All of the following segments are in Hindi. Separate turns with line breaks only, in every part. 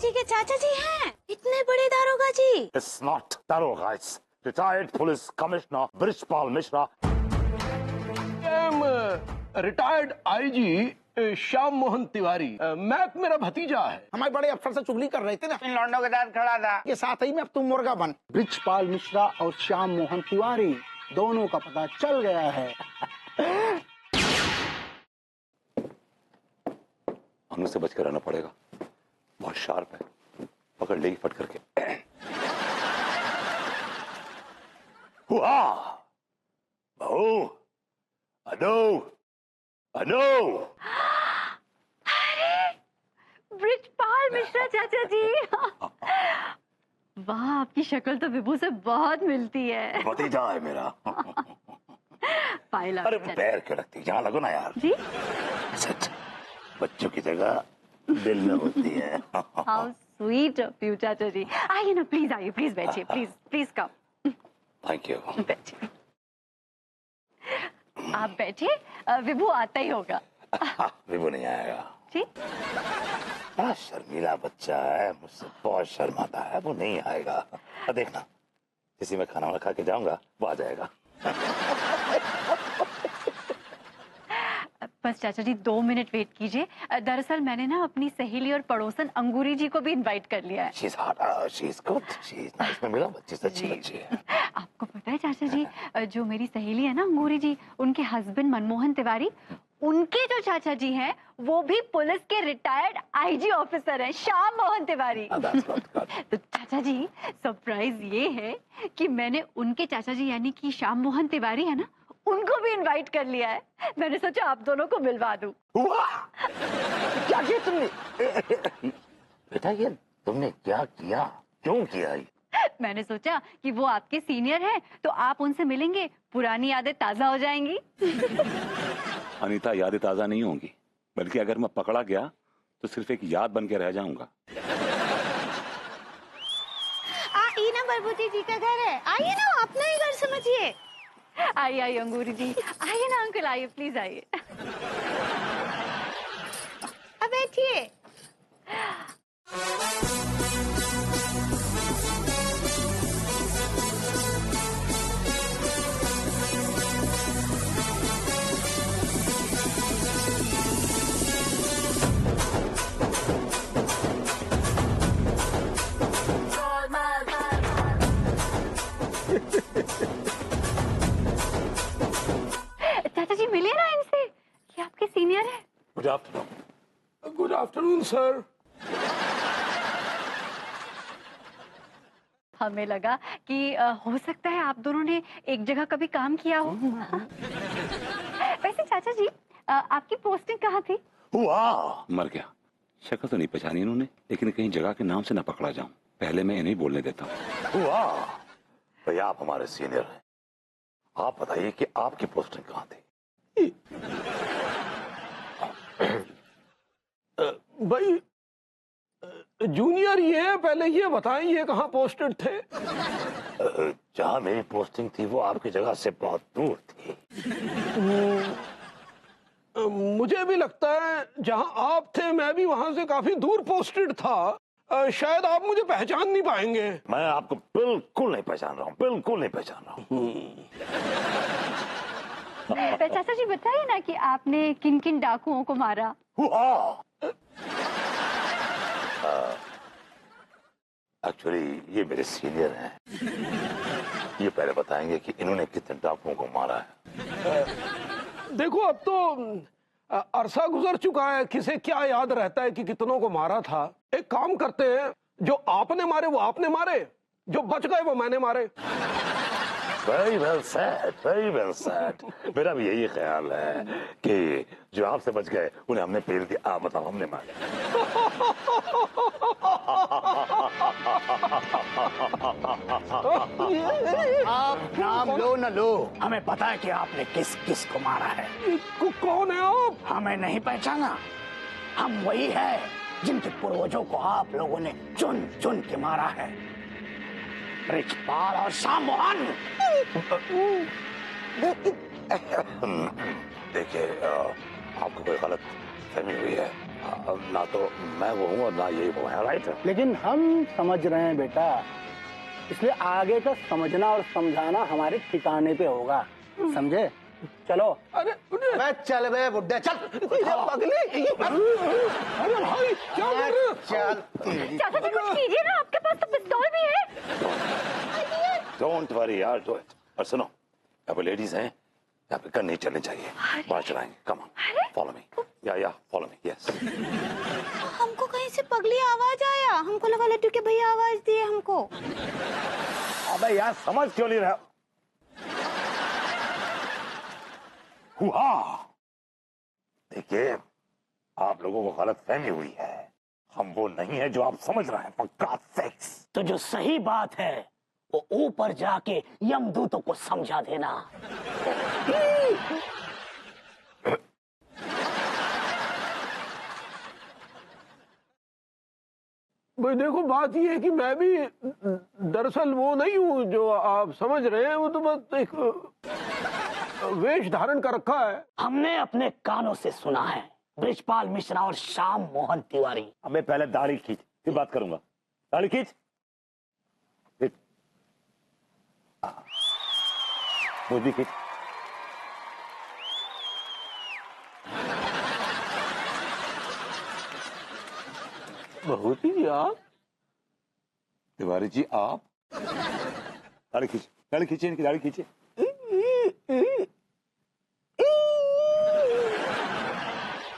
जी के चाचा जी हैं, इतने बड़े दारोगा जी।
It's not दारोगा, it's retired police commissioner Brijpal Mishra.
Retired IG Shyam Mohan Tiwari. मैक मेरा भतीजा है।
हमारे बड़े अफसर से चुगली कर रहे थे ना, इन लौंडों के साथ खड़ा था। ये साथ ही में अब तुम मुर्गा बन।
ब्रिजपाल मिश्रा और श्याम मोहन तिवारी दोनों का पता चल गया है।
हमें से बच कर रहना पड़ेगा, बहुत शार्प है, पकड़ लेगी फट करके। हुआ बहू, अनो
अरे ब्रिजपाल मिश्रा चाचा जी। वाह, आपकी शक्ल तो विभू से बहुत मिलती है।
भतीजा है मेरा।
पायला।
अरे पैर क्यों रखती, यहाँ लगो ना यार
जी।
सच, बच्चों की जगह दिल में होती है।
हाउ स्वीट ऑफ यू चाचा जी। आइए ना प्लीज, आइए प्लीज, बैठिए please, please come.
Thank you.
बैठिए, आप बैठिए, विभू आता ही होगा।
विभू नहीं आएगा
जी।
बड़ा शर्मीला बच्चा है, मुझसे बहुत शर्माता है, वो नहीं आएगा। देखना, किसी में खाना वाना खा के जाऊंगा, वो आ जाएगा।
बस चाचा जी 2 मिनट वेट कीजिए। दरअसल मैंने ना अपनी सहेली और पड़ोसन अंगूरी जी को भी इनवाइट कर लिया है।
She's hot, she's good, she's nice। में मिला, बच्ची सच्ची बच्ची है।
आपको पता है चाचा जी, जो मेरी सहेली है ना अंगूरी जी, उनके हस्बैंड मनमोहन तिवारी, उनके जो चाचा जी हैं वो भी पुलिस के रिटायर्ड आईजी ऑफिसर हैं, श्याम मोहन तिवारी। तो चाचा जी सरप्राइज ये है कि मैंने उनके चाचा जी यानी कि श्याम मोहन तिवारी है ना, उनको भी इनवाइट कर लिया है। मैंने सोचा आप दोनों को मिलवा दूं।
क्या किया तुमने? बेटा ये तुमने क्या किया, क्यों किया?
मैंने सोचा कि वो आपके सीनियर हैं, तो आप उनसे मिलेंगे, पुरानी यादें ताजा हो जाएंगी।
अनीता, यादें ताजा नहीं होंगी, बल्कि अगर मैं पकड़ा गया तो सिर्फ एक याद बन के रह जाऊंगा।
ना बरबूती जी का घर है, आइए ना, अपना ही घर समझिए। आइए आइए अंगूरी जी, आइए ना अंकल, आइए प्लीज आइए। अब बैठिए। चाचा जी मिले ना इनसे, ये आपके सीनियर है।
Good afternoon.
Good afternoon sir.
हमें लगा कि हो सकता है आप दोनों ने एक जगह कभी काम किया हो। वैसे चाचा जी आपकी पोस्टिंग कहाँ थी?
हुआ
मर गया। शक्ल तो नहीं पहचानी इन्होंने, लेकिन कहीं जगह के नाम से ना पकड़ा जाऊं, पहले मैं इन्हें बोलने देता हूँ।
हुआ भाई, आप हमारे सीनियर हैं, आप बताइए कि आपकी पोस्टिंग कहाँ थी?
भाई जूनियर ये पहले ये बताएं, ये कहाँ पोस्टेड थे?
जहाँ मेरी पोस्टिंग थी वो आपकी जगह से बहुत दूर थी।
मुझे भी लगता है जहाँ आप थे मैं भी वहां से काफी दूर पोस्टेड था। शायद आप मुझे पहचान नहीं पाएंगे।
मैं आपको बिल्कुल नहीं पहचान रहा हूँ, बिल्कुल नहीं पहचान रहा हूँ।
चाचा जी बताइए ना कि आपने किन किन डाकुओं को मारा?
एक्चुअली ये मेरे सीनियर हैं, ये पहले बताएंगे कि इन्होंने कितने डाकुओं को मारा है।
देखो अब तो अरसा गुजर चुका है, किसे क्या याद रहता है कि कितनों को मारा था। एक काम करते हैं, जो आपने मारे वो आपने मारे, जो बच गए वो मैंने मारे।
Very well said, very well said. मेरा भी यही ख्याल है कि जो आपसे बच गए उन्हें हमने पेल दिया। आप बताओ हमने मारे।
आप नाम लो न लो, हमें पता है कि आपने किस किस को मारा है।
कौन है आप?
हमें नहीं पहचाना? हम वही है जिनके पूर्वजों को आप लोगों ने चुन चुन के मारा है, ब्रिजपाल और श्याम मोहन।
देखिए, आपको कोई गलत फहमी हुई है। ना तो मैं वो हूँ और ना ये वो है, राइट?
लेकिन हम समझ रहे हैं बेटा, इसलिए आगे का समझना और समझाना हमारे ठिकाने पे होगा, समझे? चलो।
अरे
चल बे बुड्ढे चल।
पगली, अरे भाई क्या कर रहे हो?
चल
चाचा जी कुछ कीजिए ना, आपके पास तो पिस्तौल भी है।
डोंट वरी यार, डू इट। और सुनो, यहाँ पे लेडीज हैं, यहाँ पे गन नहीं चलनी चाहिए, बाहर चलाएंगे। Come on, follow me. या फॉलो मी, यस।
हमको कहीं से पगली आवाज आया, हमको लगा लड्डू के भैया आवाज दिए हमको।
अबे यार समझ क्यों नहीं रहा? हुआ, देखिए आप लोगों को गलत फहमी हुई है, हम वो नहीं है जो आप समझ रहे हैं, पक्का फिक्स।
तो जो सही बात है वो ऊपर जाके यमदूतों को समझा देना।
भाई देखो, बात ये है कि मैं भी दरअसल वो नहीं हूँ जो आप समझ रहे हैं, वो तो बस एक वेश धारण कर रखा है।
हमने अपने कानों से सुना है, ब्रिजपाल मिश्रा और श्याम मोहन तिवारी।
अबे पहले दाढ़ी खींच, फिर बात करूंगा। दाढ़ी खींच, मुझ भी खींच।
बहुत ही आप
तिवारी जी आप दाढ़ी खींचे, दाढ़ी खींचे, इनकी दाढ़ी खींचे।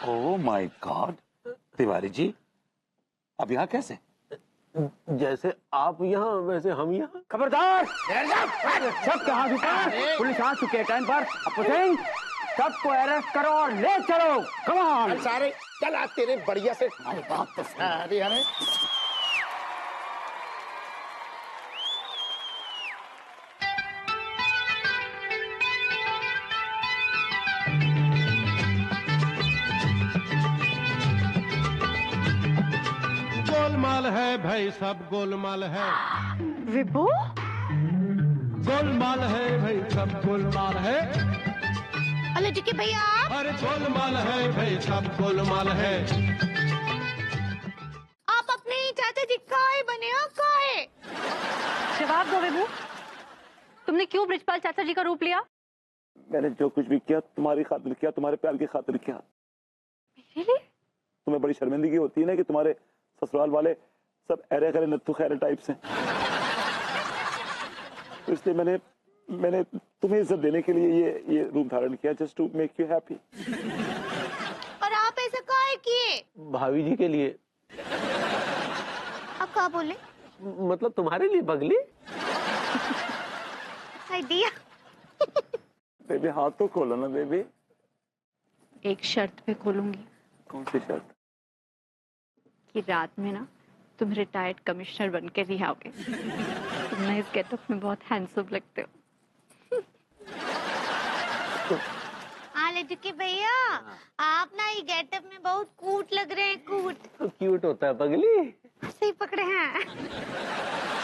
Oh my God, Tiwari ji अब यहाँ कैसे?
जैसे आप यहाँ वैसे हम यहाँ।
खबरदार, सब कहाँ भीतर, पुलिस आ चुके हैं टाइम पर। अपुसिंग, सबको अरेस्ट करो और ले चलो। कम ऑन
सारे चल, आज तेरे बढ़िया से हमारी बात तो सारी है।
गोलमाल है भाई, सब गोलमाल है।
विभू,
गोलमाल है भाई, सब गोलमाल है।
लड्डू के भैया आप
अरे गोलमाल है भाई, सब गोलमाल है।
अपने ही चाचा जी काहे बने हो, काहे?
जवाब दो विभू, तुमने क्यों ब्रिजपाल चाचा जी का रूप लिया?
मैंने जो कुछ भी किया तुम्हारी खातिर किया, तुम्हारे प्यार की खातिर किया।
मेरे लिए?
तुम्हें बड़ी शर्मिंदगी होती है ना कि तुम्हारे ससुराल वाले सब अरे करे नत्थु खैरे टाइप्स हैं, तो इसलिए मैंने तुम्हें इज्जत देने के लिए ये रूप धारण किया, just to make you happy.
और आप ऐसा काहे किए?
भाभी जी के लिए,
आप क्या बोले?
मतलब तुम्हारे लिए पगली।
आइडिया।
बेबी हाथ तो खोलो ना बेबी।
एक शर्त पे खोलूंगी।
कौन सी शर्त?
कि रात में ना तुम रिटायर्ड कमिश्नर बन के रिहाओगे। तुम इस गेटअप में बहुत हैंडसम लगते हो।
हाँ लड्डू के भैया, आप ना ये गेटअप में बहुत कूट लग रहे हैं, कूट।
तो क्यूट होता है पगली।
सही पकड़े हैं।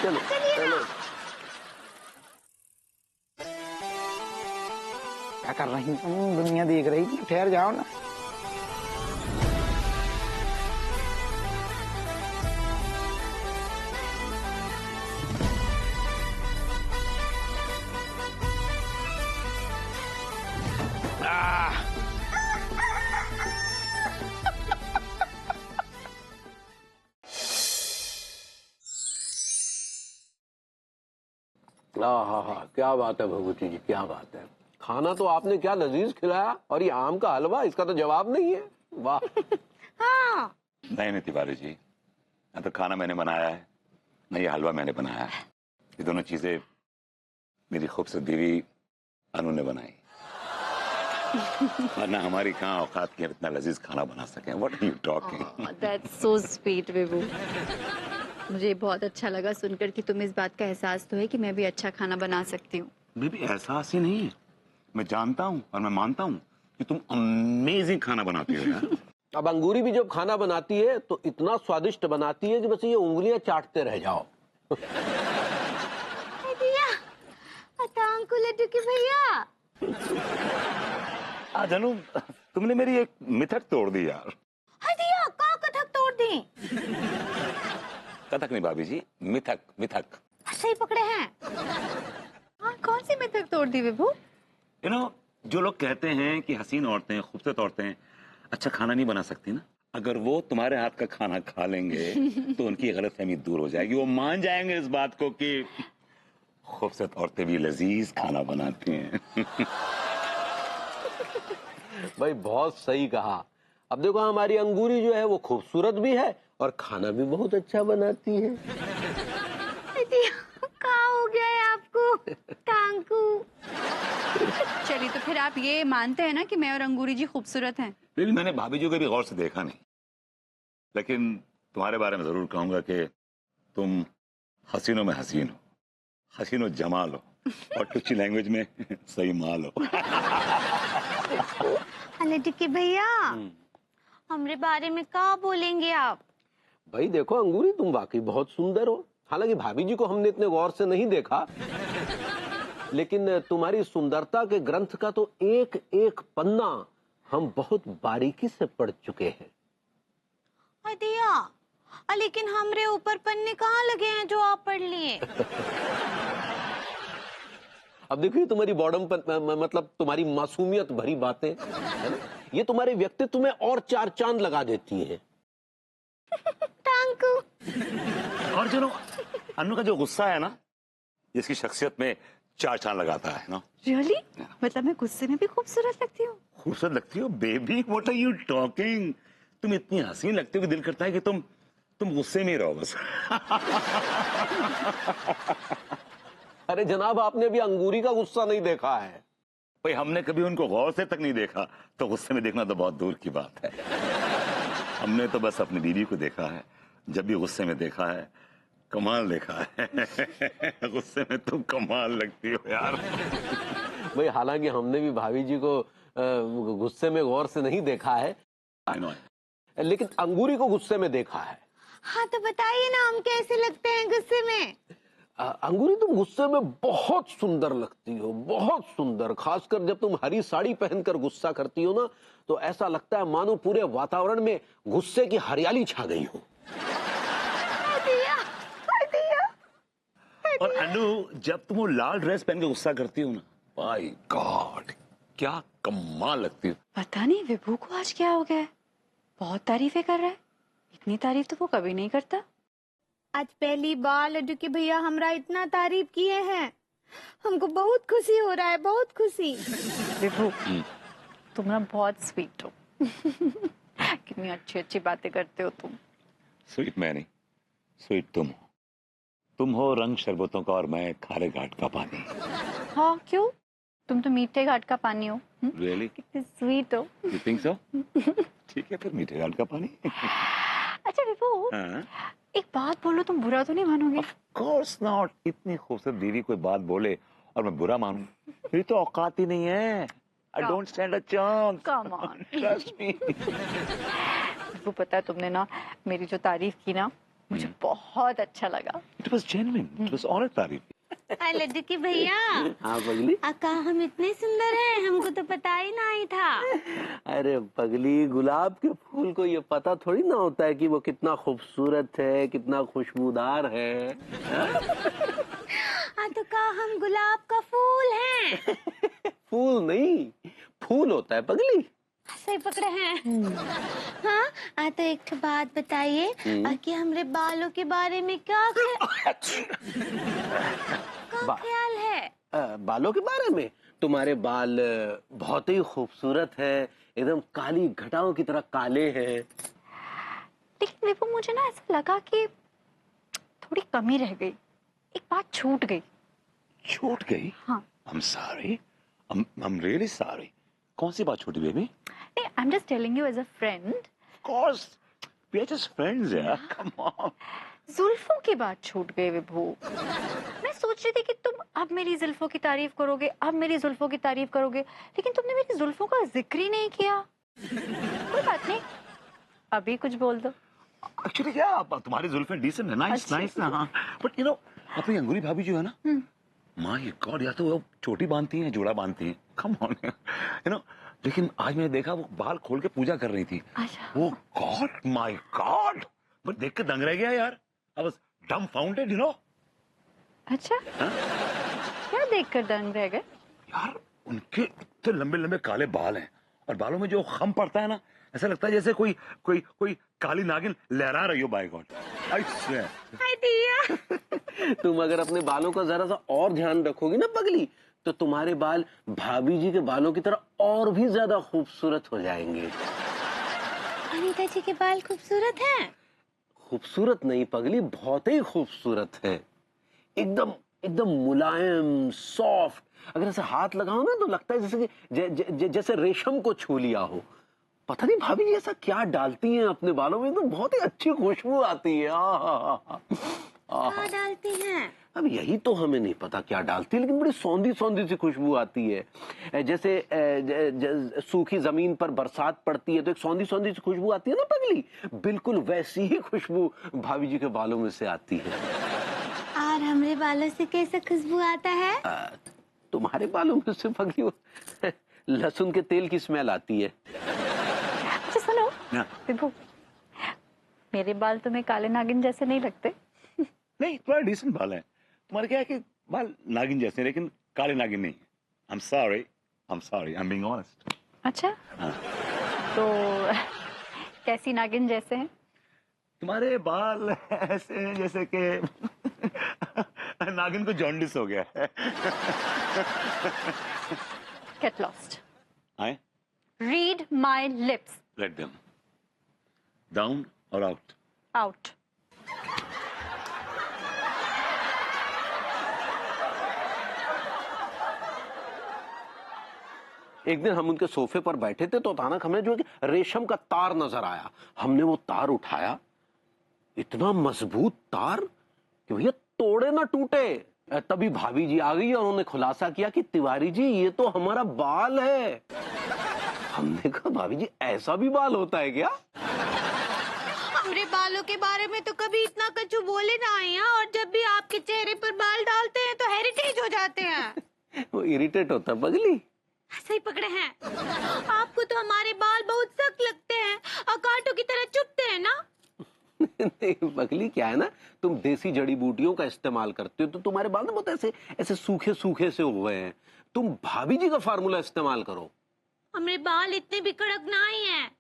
चलो
चलिए ना।
क्या कर रही तुम? दुनिया देख रही थी, ठहर जाओ ना।
हाँ, क्या बात है भगवती जी, क्या बात है। खाना तो आपने क्या लजीज खिलाया, और ये आम का हलवा, इसका तो जवाब नहीं है। वाह।
हाँ।
नहीं तिवारी जी, ना तो खाना मैंने बनाया है, ना ये हलवा मैंने बनाया है। ये दोनों चीजें मेरी खूबसूरत बीवी अनु ने बनाई। वरना हमारी कहाँ औकात की इतना लजीज खाना बना सके। What are you talking?
That's so sweet, विभू। मुझे बहुत अच्छा लगा सुनकर कि तुम्हें इस बात का एहसास तो है कि मैं भी अच्छा खाना बना सकती हूँ।
बेबी एहसास ही नहीं, मैं जानता हूँ और मैं मानता हूँ कि तुम अमेजिंग खाना बनाती हो यार।
अब अंगूरी भी जब खाना बनाती है तो इतना स्वादिष्ट बनाती है कि बस ये उंगलियां चाटते रह जाओ।
आइडिया। अतांकु लड्डू के भैया।
आज अनु, तुमने मेरी एक मिथक तोड़ दी यार।
कथक नहीं भाभी जी, मिथक मिथक।
सही पकड़े हैं।
हाँ, कौन सी मिथक तोड़ दी विभू?
यू नो, जो लोग कहते हैं कि हसीन औरतें, खूबसूरत औरतें अच्छा खाना नहीं बना सकती ना, अगर वो तुम्हारे हाथ का खाना खा लेंगे तो उनकी गलतफहमी दूर हो जाएगी। वो मान जाएंगे इस बात को कि खूबसूरत औरतें भी लजीज खाना बनाती हैं।
भाई बहुत सही कहा। अब देखो हमारी अंगूरी जो है वो खूबसूरत भी है और खाना भी बहुत अच्छा बनाती है।
कहाँ हो गया है आपको टांकू?
चलिए, तो फिर आप ये मानते हैं ना कि मैं और अंगूरी जी खूबसूरत हैं?
लेकिन मैंने भाभी जी को भी गौर से देखा नहीं, लेकिन तुम्हारे बारे में जरूर कहूंगा कि तुम हसीनों में हसीन हो, हसीनो जमाल हो, और टुच्ची लैंग्वेज में सही माल हो।
अरे डिक्की भैया, हमरे बारे में क्या बोलेंगे आप?
भाई देखो अंगूरी, तुम वाकई बहुत सुंदर हो। हालांकि भाभी जी को हमने इतने गौर से नहीं देखा, लेकिन तुम्हारी सुंदरता के ग्रंथ का तो एक एक पन्ना हम बहुत बारीकी से पढ़ चुके हैं।
दिया, लेकिन हमरे ऊपर पन्ने कहाँ लगे हैं जो आप पढ़ लिए?
अब देखो ये तुम्हारी बॉडम मतलब तुम्हारी मासूमियत भरी बातें है ना, ये तुम्हारे व्यक्तित्व में और चार चांद लगा देती हैं।
टांकू।
और जो अनु का जो गुस्सा है ना, जिसकी शख्सियत में चार चांद लगाता है ना।
रियली? मतलब मैं गुस्से में भी खूबसूरत लगती हूँ?
खूबसूरत लगती हो baby, what are you talking? तुम इतनी हसीन लगती हो कि दिल करता है कि तुम गुस्से में ही रहो बस।
अरे जनाब, आपने भी अंगूरी का गुस्सा नहीं देखा है।
भाई हमने कभी उनको गौर से तक नहीं देखा, तो गुस्से में देखना तो बहुत दूर की बात है। हमने तो बस अपनी बीवी को देखा है, जब भी गुस्से में देखा है कमाल देखा है। गुस्से में तुम कमाल लगती हो यार।
भाई हालांकि हमने भी भाभी जी को गुस्से में गौर से नहीं देखा है,
I know.
लेकिन अंगूरी को गुस्से में देखा है।
हाँ तो बताइए ना, हम कैसे लगते हैं गुस्से में?
अंगूरी, तुम गुस्से में बहुत सुंदर लगती हो, बहुत सुंदर। खासकर जब तुम हरी साड़ी पहनकर गुस्सा करती हो ना, तो ऐसा लगता है मानो पूरे वातावरण में गुस्से की हरियाली छा गई हो।
और अनु, जब तुम वो लाल ड्रेस पहन के गुस्सा करती हो ना, माय गॉड, क्या कमाल लगती हो।
पता नहीं विभू को आज क्या हो गया है, बहुत तारीफें कर रहा है। इतनी तारीफ तो वो कभी नहीं करता।
आज पहली बार लड्डू के भैया हमरा इतना तारीफ किए हैं, हमको बहुत खुशी हो रहा है, बहुत खुशी।
विभू, तुम ना बहुत स्वीट हो। कितनी अच्छी अच्छी बातें करते हो तुम।
स्वीट मैं नहीं, स्वीट तुम हो। तुम हो रंग शरबतों का और मैं खारे घाट का पानी।
हाँ, क्यों? तुम तो मीठे घाट का पानी हो।
रियली?
कितने स्वीट हो।
You think so? ठीक है, फिर मीठे घाट का पानी।
अच्छा विभू,
हाँ?
एक बात बोलो, तुम बुरा तो नहीं मानोगे?
Of course not. इतनी खूबसूरत बीवी कोई बात बोले और मैं बुरा मानूं, ये तो औकात ही नहीं है। I don't stand a chance.
Come on.
Trust me.
वो पता है, तुमने ना मेरी जो तारीफ की ना, मुझे बहुत अच्छा लगा।
It was genuine. It was honest तारीफ।
लड्डू के भैया,
हाँ पगली।
अका हम इतने सुंदर हैं, हमको तो पता ही नहीं था।
अरे पगली, गुलाब के फूल को ये पता थोड़ी ना होता है कि वो कितना खूबसूरत है, कितना खुशबूदार है।
तो का हम गुलाब का फूल हैं?
फूल नहीं, फूल होता है पगली।
सही पकड़े हैं। हाँ, तो एक बात बताइए कि हमरे बालों के बारे में क्या ख्याल है?
बालों के बारे में? तुम्हारे बाल बहुत ही खूबसूरत है, एकदम काली घटाओं की तरह काले हैं।
लेकिन विभू, मुझे ना ऐसा लगा कि थोड़ी कमी रह गई, एक बात छूट गई।
छूट गई?
हाँ।
I'm sorry. I'm really sorry. कौन सी बात छूटी बेबी?
नहीं, I'm just telling you as a friend.
Of course. We are just friends, यार. Come on.
जुल्फों की बात छूट गई विभू। मैं सोच रही थी कि तुम अब मेरी जुल्फों की तारीफ करोगे, अब मेरी जुल्फों की तारीफ करोगे, लेकिन तुमने मेरी जुल्फों का जिक्र ही नहीं किया। कोई बात नहीं, अभी कुछ बोल दो।
Actually क्या, तुम्हारी जुल्फें decent है, nice, nice ना, हाँ. But you know, अपनी अंगूरी भाभी जो है ना, My God, या तो वो चोटी बांधती हैं, जोड़ा बांधती हैं। Come on, you know. लेकिन आज मैंने देखा वो बाल खोल के पूजा कर रही थी।
अच्छा।
वो God, my God, बस देख के दंग रह गया यार। I was dumbfounded, you know.
अच्छा, क्या देखकर दंग रह गए?
यार उनके इतने लंबे लंबे काले बाल हैं और बालों में जो खम पड़ता है ना, ऐसा लगता है जैसे कोई कोई कोई काली नागिन लहरा रही हो। By God, I swear.
हाय दिया।
तुम अगर अपने बालों का जरा सा और ध्यान रखोगी ना पगली, तो तुम्हारे बाल भाभी जी के बालों की तरह और भी ज्यादा खूबसूरत हो जाएंगे।
अनीता जी के बाल खूबसूरत हैं।
खूबसूरत नहीं पगली, बहुत ही खूबसूरत है। एकदम एकदम मुलायम, सॉफ्ट। अगर ऐसे हाथ लगाओ ना तो लगता है जैसे कि जैसे रेशम को छू लिया हो। पता नहीं भाभी जी ऐसा क्या डालती हैं अपने बालों में, तो बहुत ही अच्छी खुशबू आती है।
क्या डालती हैं?
अब यही तो हमें नहीं पता क्या डालती है, लेकिन बड़ी सौंधी सौंधी सी खुशबू आती है। जैसे सूखी जमीन पर बरसात पड़ती है तो एक सौंधी सौंधी सी खुशबू आती है ना पगली, बिल्कुल वैसी ही खुशबू भाभी जी के बालों में से आती है।
और हमारे बालों से कैसा खुशबू आता है?
तुम्हारे बालों में से पगली वो लहसुन के तेल की स्मेल आती है।
अच्छा सुनो विभू, मेरे बाल तुम्हें काले नागिन जैसे नहीं लगते?
नहीं, थोड़ा डिसेंट बाल है तुम्हारे। क्या है कि बाल नागिन जैसे हैं, लेकिन काले नागिन नहीं। I'm sorry, I'm being honest.
अच्छा, तो कैसी नागिन जैसे हैं?
तुम्हारे बाल ऐसे हैं जैसे कि नागिन को जॉन्डिस हो गया है।
Get lost.
आए?
Read my lips.
Let them. Down or out?
Out.
एक दिन हम उनके सोफे पर बैठे थे तो अचानक हमें जो है कि रेशम का तार नजर आया। हमने वो तार उठाया, इतना मजबूत तार कि भैया तोड़े ना टूटे। तभी भाभी जी आ गई और उन्होंने खुलासा किया कि तिवारी जी ये तो हमारा बाल है। हमने कहा भाभी जी ऐसा भी बाल होता है क्या?
हमारे बालों के बारे में तो कभी इतना कछु बोले ना आए हैं, और जब भी आपके चेहरे पर बाल डालते हैं तो हेरिटेज हो जाते हैं।
वो इरिटेट होता है पगली।
सही पकड़े हैं। आपको तो हमारे बाल बहुत सख्त लगते हैं और कांटों की तरह चुभते हैं ना।
नहीं पगली, क्या है ना, तुम देसी जड़ी बूटियों का इस्तेमाल करते हो तो तुम्हारे बाल ना बहुत ऐसे ऐसे सूखे सूखे से हो गए हैं। तुम भाभी जी का फार्मूला इस्तेमाल करो।
हमारे बाल इतने भी कड़क ना ही हैं।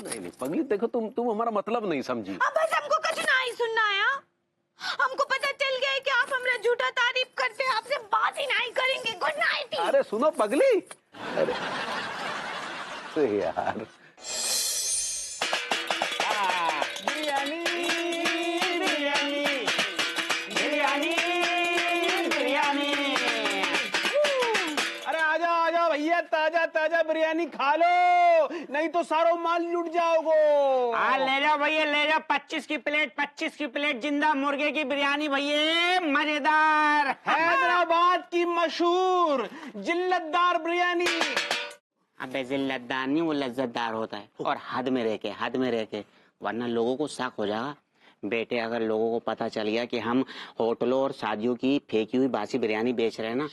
नहीं नहीं पगली, देखो तुम हमारा मतलब नहीं समझी।
अब बस हमको कुछ ना ही सुनना है। हमको पता चल गया है कि आप हमारा झूठा तारीफ करते हैं, आपसे बात ही नहीं करेंगे। Good night.
अरे सुनो पगली, अरे तो यार
बिरयानी बिरयानी बिरयानी बिरयानी।
अरे आजा आजा भैया, ताजा ताजा बिरयानी खा लो, नहीं तो सारो माल लुट जाओगे।
ले जाओ भैया, ले जाओ। 25 की प्लेट जिंदा मुर्गे की बिरयानी भैया, मजेदार।
हैदराबाद की मशहूर जिल्लतदार बिरयानी।
अबे जिल्लतदार नहीं, वो लज्जतदार होता है, और हद में रह के, वरना लोगों को शक हो जाएगा। बेटे अगर लोगों को पता चल गया कि हम होटलों और शादियों की फेंकी हुई बासी बिरयानी बेच रहे हैं ना,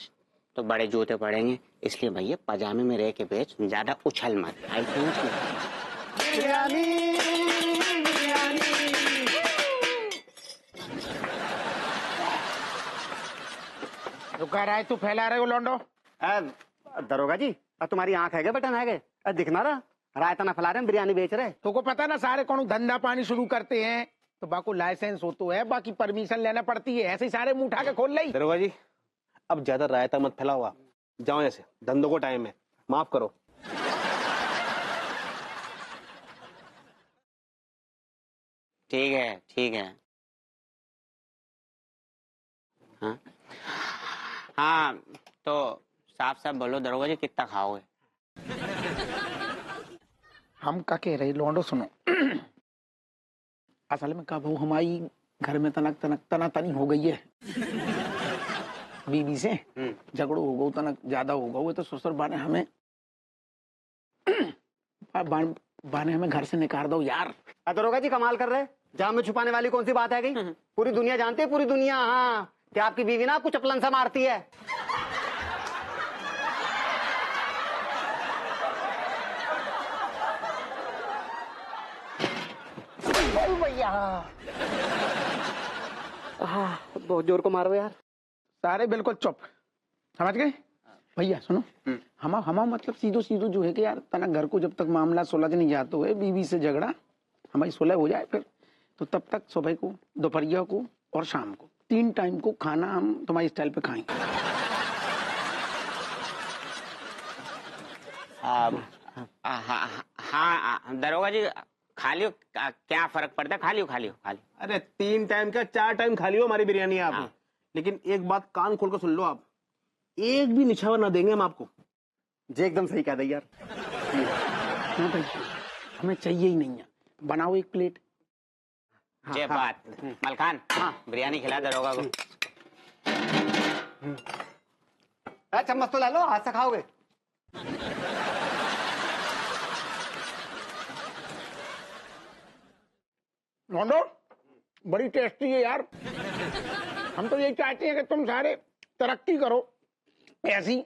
तो बड़े जूते पड़ेंगे। इसलिए भैया पजामे में रह के बेच, ज्यादा उछल मत। आई समझ
बिरयानी बिरयानी।
तो कह रहा है तू फैला रहे हो लौंडो। दरोगा जी, तुम्हारी आंख है क्या बटन है क्या? दिखना रहा रायता ना फैला रहे हैं, बिरयानी बेच रहे।
तो को पता ना सारे कौन धंधा पानी शुरू करते हैं तो बाको लाइसेंस हो तो है, बाकी परमिशन लेना पड़ती है। ऐसे ही सारे मुंह उठा के खोल ली।
दरोगा जी, अब ज्यादा रायता मत फैलाओ, आप जाओ ऐसे, धंधों को टाइम है, माफ करो।
ठीक है। हाँ तो साफ बोलो दरोगा जी, कितना खाओगे?
हम का कह रहे लोंडो, सुनो। असल में का बहू हमारी घर में तना तनी हो गई है बीबी से। झगड़ो हो गो, तनक ज्यादा हो गो, तो ससुर बाने हमें बाने हमें घर से निकाल दो यार।
दरोगा जी कमाल कर रहे, जाम में छुपाने वाली कौन सी बात है गई? पूरी दुनिया जानती है, पूरी दुनिया। हाँ, क्या आपकी बीवी ना आपको चपलन सा मारती है?
भैया
हाँ बहुत जोर को मारो यार।
सारे बिल्कुल चुप, समझ गए भैया? सुनो, हम मतलब सीधो सीधो जो है कि यार तना घर को जब तक मामला सुलझ नहीं जाता है, बीवी से झगड़ा हमारी सुलह हो जाए फिर, तो तब तक सुबह को, दोपहरिया को और शाम को 3 टाइम को खाना हम तुम्हारी स्टाइल पे खाएंगे।
हाँ दरोगा जी, खा लियो, क्या फर्क पड़ता है, खा लियो खा लियो खा लियो।
अरे 3 टाइम क्या 4 टाइम खा लियो हमारी बिरयानी आप।
हाँ।
लेकिन एक बात कान खोल कर सुन लो आप, एक भी निछावर ना देंगे हम आपको।
जी एकदम सही कह दे यार।
हाँ भाई, हमें चाहिए ही नहीं है, बनाओ 1 प्लेट।
ये बात मलखान, बिरयानी खिला दरोगा को।
चम्मच तो ला लो, हाथ से खाओगे।
रोंडो बड़ी टेस्टी है यार। हम तो यही चाहते हैं कि तुम सारे तरक्की करो, ऐसी